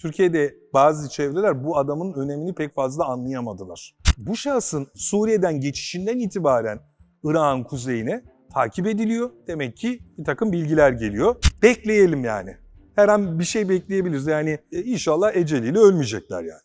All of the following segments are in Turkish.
Türkiye'de bazı çevreler bu adamın önemini pek fazla anlayamadılar. Bu şahsın Suriye'den geçişinden itibaren Irak'ın kuzeyine takip ediliyor. Demek ki bir takım bilgiler geliyor. Bekleyelim yani. Her an bir şey bekleyebiliriz. Yani inşallah eceliyle ölmeyecekler yani.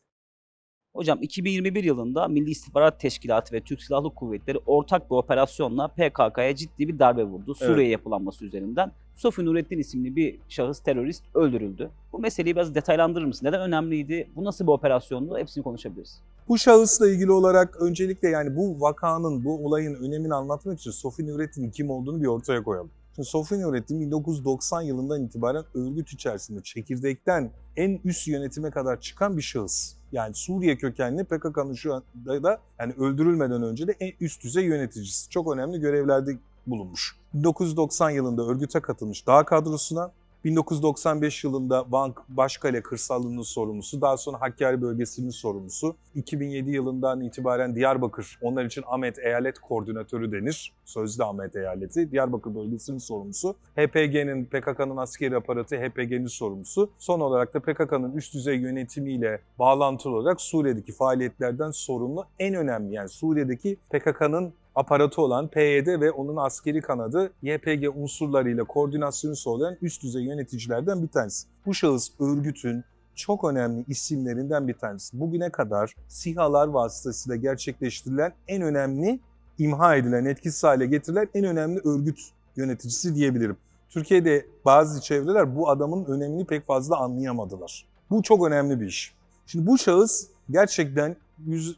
Hocam 2021 yılında Milli İstihbarat Teşkilatı ve Türk Silahlı Kuvvetleri ortak bir operasyonla PKK'ya ciddi bir darbe vurdu. Suriye yapılanması üzerinden. Sofi Nurettin isimli bir şahıs terörist öldürüldü. Bu meseleyi biraz detaylandırır mısın? Neden önemliydi? Bu nasıl bir operasyondu? Hepsini konuşabiliriz. Bu şahısla ilgili olarak öncelikle yani bu vakanın, bu olayın önemini anlatmak için Sofi Nurettin'in kim olduğunu bir ortaya koyalım. Şimdi Sofi Nurettin 1990 yılından itibaren örgüt içerisinde çekirdekten en üst yönetime kadar çıkan bir şahıs. Yani Suriye kökenli PKK'nın şu anda da yani öldürülmeden önce de en üst düzey yöneticisi. Çok önemli görevlerde bulunmuş. 1990 yılında örgüte katılmış dağ kadrosuna, 1995 yılında Van Başkale kırsalının sorumlusu, daha sonra Hakkari bölgesinin sorumlusu, 2007 yılından itibaren Diyarbakır, onlar için Ahmet Eyalet Koordinatörü denir, sözde Ahmet Eyaleti, Diyarbakır bölgesinin sorumlusu, HPG'nin, PKK'nın askeri aparatı HPG'nin sorumlusu, son olarak da PKK'nın üst düzey yönetimiyle bağlantılı olarak Suriye'deki faaliyetlerden sorumlu en önemli, yani Suriye'deki PKK'nın aparatı olan PYD ve onun askeri kanadı YPG unsurlarıyla koordinasyonu sağlayan üst düzey yöneticilerden bir tanesi. Bu şahıs örgütün çok önemli isimlerinden bir tanesi. Bugüne kadar SİHA'lar vasıtasıyla gerçekleştirilen en önemli, imha edilen, etkisiz hale getirilen en önemli örgüt yöneticisi diyebilirim. Türkiye'de bazı çevreler bu adamın önemini pek fazla anlayamadılar. Bu çok önemli bir iş. Şimdi bu şahıs gerçekten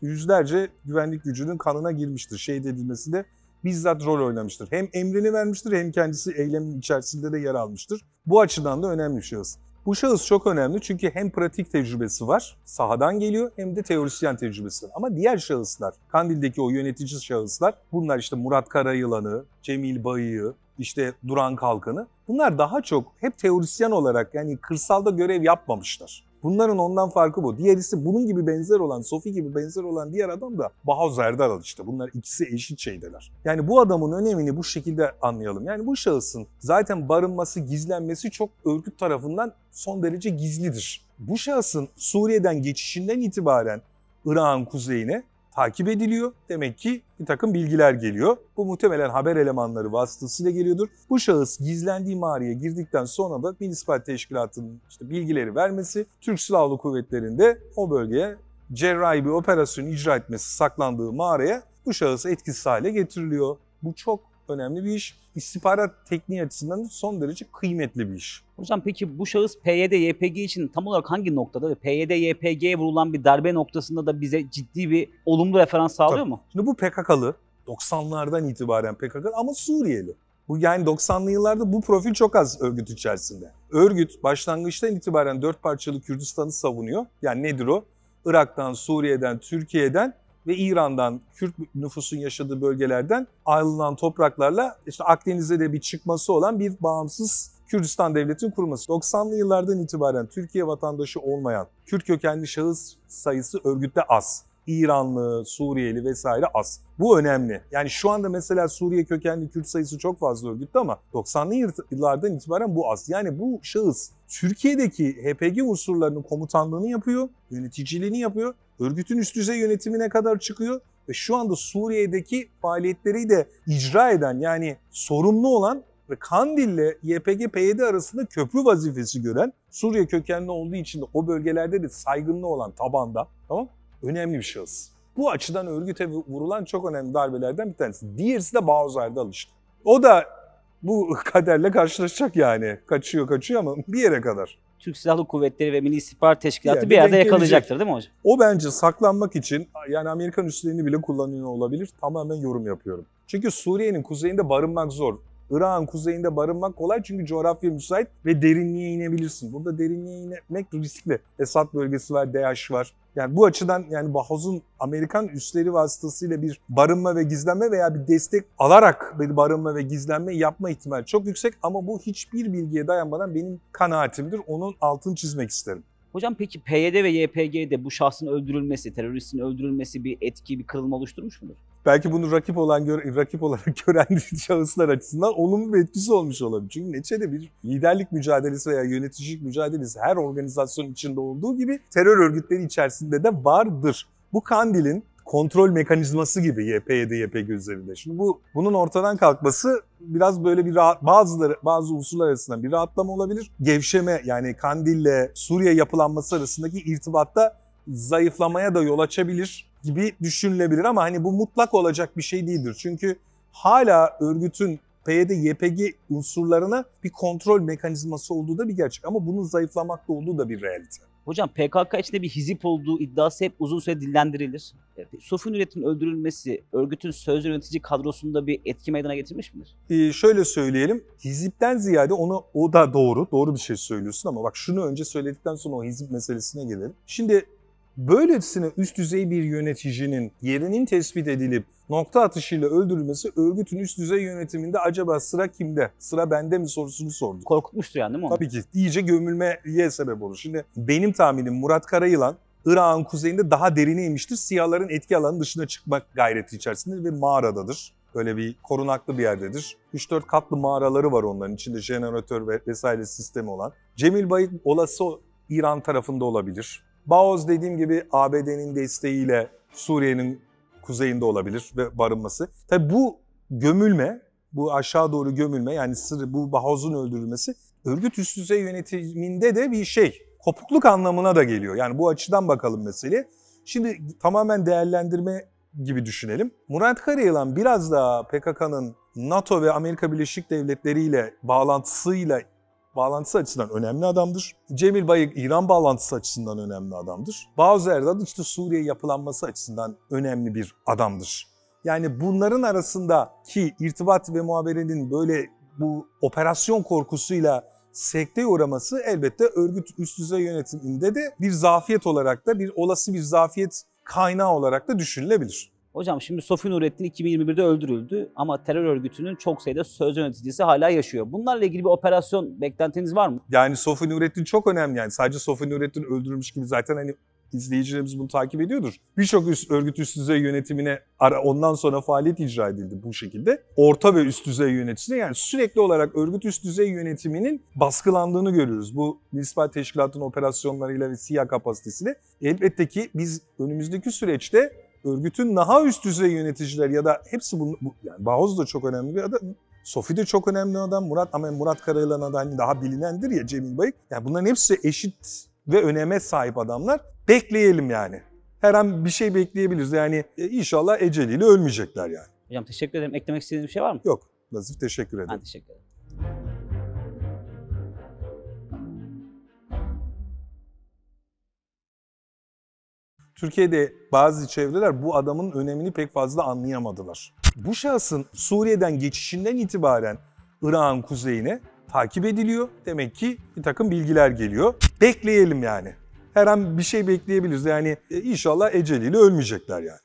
yüzlerce güvenlik gücünün kanına girmiştir. Şehit edilmesinde bizzat rol oynamıştır. Hem emrini vermiştir hem kendisi eylemin içerisinde de yer almıştır. Bu açıdan da önemli bir şahıs. Bu şahıs çok önemli çünkü hem pratik tecrübesi var, sahadan geliyor, hem de teorisyen tecrübesi var. Ama diğer şahıslar, Kandil'deki o yönetici şahıslar, bunlar işte Murat Karayılan'ı, Cemil Bayı'yı, işte Duran Kalkan'ı, bunlar daha çok hep teorisyen olarak yani kırsalda görev yapmamışlar. Bunların ondan farkı bu. Diğerisi bunun gibi benzer olan, Sofi gibi benzer olan diğer adam da Bahoz Erdal işte. Bunlar ikisi eşit şeydeler. Yani bu adamın önemini bu şekilde anlayalım. Yani bu şahısın zaten barınması, gizlenmesi çok örgüt tarafından son derece gizlidir. Bu şahsın Suriye'den geçişinden itibaren Irak'ın kuzeyine takip ediliyor. Demek ki bir takım bilgiler geliyor. Bu muhtemelen haber elemanları vasıtasıyla geliyordur. Bu şahıs gizlendiği mağaraya girdikten sonra da Milli İstihbarat Teşkilatı'nın işte bilgileri vermesi, Türk Silahlı Kuvvetleri'nde o bölgeye cerrahi bir operasyon icra etmesi, saklandığı mağaraya bu şahıs etkisiz hale getiriliyor. Bu çok önemli bir iş. İstihbarat tekniği açısından son derece kıymetli bir iş. Hocam peki bu şahıs PYD, YPG için tam olarak hangi noktada ve PYD, YPG'ye vurulan bir darbe noktasında da bize ciddi bir olumlu referans sağlıyor mu? Şimdi bu PKK'lı, 90'lardan itibaren PKK'lı ama Suriyeli. Bu yani 90'lı yıllarda bu profil çok az örgüt içerisinde. Örgüt başlangıçtan itibaren 4 parçalı Kürdistan'ı savunuyor. Yani nedir o? Irak'tan, Suriye'den, Türkiye'den ve İran'dan, Kürt nüfusun yaşadığı bölgelerden ayrılan topraklarla işte Akdeniz'e de bir çıkması olan bir bağımsız Kürdistan devletinin kurulması. 90'lı yıllardan itibaren Türkiye vatandaşı olmayan Kürt kökenli şahıs sayısı örgütte az. İranlı, Suriyeli vesaire az. Bu önemli. Yani şu anda mesela Suriye kökenli Kürt sayısı çok fazla örgütte ama 90'lı yıllardan itibaren bu az. Yani bu şahıs Türkiye'deki HPG unsurlarının komutanlığını yapıyor, yöneticiliğini yapıyor, örgütün üst düzey yönetimine kadar çıkıyor ve şu anda Suriye'deki faaliyetleri de icra eden yani sorumlu olan ve Kandil'le YPG, PYD arasında köprü vazifesi gören Suriye kökenli olduğu için de o bölgelerde de saygınlığı olan tabanda, tamam, önemli bir şahıs. Bu açıdan örgüte vurulan çok önemli darbelerden bir tanesi. Diğerisi de Bahoz Erdal işte. O da bu kaderle karşılaşacak yani. Kaçıyor ama bir yere kadar. Türk Silahlı Kuvvetleri ve Milli İstihbarat Teşkilatı bir yerde yakalayacaktır değil mi hocam? O bence saklanmak için yani Amerikan üslerini bile kullanıyor olabilir. Tamamen yorum yapıyorum. Çünkü Suriye'nin kuzeyinde barınmak zor. Irak'ın kuzeyinde barınmak kolay çünkü coğrafya müsait ve derinliğe inebilirsin. Burada derinliğe inmek riskli. Esad bölgesi var, DH var. Yani bu açıdan yani Bahoz'un Amerikan üsleri vasıtasıyla bir barınma ve gizlenme veya bir destek alarak bir barınma ve gizlenme yapma ihtimali çok yüksek ama bu hiçbir bilgiye dayanmadan benim kanaatimdir. Onun altını çizmek isterim. Hocam peki PYD ve YPG'de bu şahsın öldürülmesi, teröristin öldürülmesi bir etki, bir kırılma oluşturmuş mudur? belki bunu rakip olarak gören şahıslar açısından olumlu bir etkisi olmuş olabilir. Çünkü neticede bir liderlik mücadelesi veya yöneticilik mücadelesi her organizasyon içinde olduğu gibi terör örgütleri içerisinde de vardır. Bu Kandil'in kontrol mekanizması gibi YPG, YPG üzerinde. Şimdi bunun ortadan kalkması biraz böyle bir bazı unsurlar arasında bir rahatlama olabilir. Gevşeme, yani Kandil'le Suriye yapılanması arasındaki irtibatta zayıflamaya da yol açabilir gibi düşünülebilir ama hani bu mutlak olacak bir şey değildir. Çünkü hala örgütün PYD, YPG unsurlarına bir kontrol mekanizması olduğu da bir gerçek ama bunun zayıflamakta olduğu da bir realite. Hocam PKK içinde bir hizip olduğu iddiası hep uzun süre dillendirilir. Sofi Nurettin'in öldürülmesi örgütün sözde yönetici kadrosunda bir etki meydana getirmiş midir? Şöyle söyleyelim, hizipten ziyade o da doğru bir şey söylüyorsun ama bak şunu önce söyledikten sonra o hizip meselesine gelelim. Şimdi böylesine üst düzey bir yöneticinin yerinin tespit edilip nokta atışıyla öldürülmesi örgütün üst düzey yönetiminde acaba sıra kimde, sıra bende mi sorusunu sordu. Korkutmuştur yani değil mi onu? Tabii ki iyice gömülmeye sebep olur. Şimdi benim tahminim Murat Karayılan Irak'ın kuzeyinde daha derine inmiştir. Siyahların etki alanının dışına çıkmak gayreti içerisindedir ve mağaradadır. Böyle bir korunaklı bir yerdedir. 3-4 katlı mağaraları var onların içinde jeneratör ve vesaire sistemi olan. Cemil Bayık olası İran tarafında olabilir. Baoz dediğim gibi ABD'nin desteğiyle Suriye'nin kuzeyinde olabilir ve barınması. Tabii bu gömülme, bu aşağı doğru gömülme yani bu Baoz'un öldürülmesi örgüt üst düzey yönetiminde de bir kopukluk anlamına da geliyor. Yani bu açıdan bakalım meseleye. Şimdi tamamen değerlendirme gibi düşünelim. Murat Karayılan biraz daha PKK'nın NATO ve Amerika Birleşik Devletleri ile bağlantısı açısından önemli adamdır. Cemil Bayık İran bağlantısı açısından önemli adamdır. Baoz Erdal işte Suriye yapılanması açısından önemli bir adamdır. Yani bunların arasındaki irtibat ve muhaberenin böyle bu operasyon korkusuyla sekteye uğraması elbette örgüt üst düzey yönetiminde de bir zafiyet olarak da olası bir zafiyet kaynağı olarak da düşünülebilir. Hocam şimdi Sofi Nurettin 2021'de öldürüldü ama terör örgütünün çok sayıda sözde yöneticisi hala yaşıyor. Bunlarla ilgili bir operasyon beklentiniz var mı? Yani Sofi Nurettin çok önemli yani. Sadece Sofi Nurettin öldürülmüş gibi zaten hani izleyicilerimiz bunu takip ediyordur. Birçok örgüt üst düzey yönetimine ondan sonra faaliyet icra edildi bu şekilde. Orta ve üst düzey yöneticisine yani sürekli olarak örgüt üst düzey yönetiminin baskılandığını görüyoruz. Bu İstihbarat Teşkilatı'nın operasyonlarıyla ve SİHA kapasitesiyle. Elbette ki biz önümüzdeki süreçte örgütün daha üst düzey yöneticiler ya da hepsi yani Baoz da çok önemli bir adam. Sofi de çok önemli adam. Murat Karayılan'a da hani daha bilinendir ya Cemil Bayık. Yani bunların hepsi eşit ve öneme sahip adamlar. Bekleyelim yani. Her an bir şey bekleyebiliriz. Yani inşallah eceliyle ölmeyecekler yani. Hocam teşekkür ederim. Eklemek istediğiniz bir şey var mı? Yok. Nazif teşekkür ederim. Ben teşekkür ederim. Türkiye'de bazı çevreler bu adamın önemini pek fazla anlayamadılar. Bu şahsın Suriye'den geçişinden itibaren Irak'ın kuzeyine takip ediliyor. Demek ki bir takım bilgiler geliyor. Bekleyelim yani. Her an bir şey bekleyebiliriz. Yani inşallah eceliyle ölmeyecekler yani.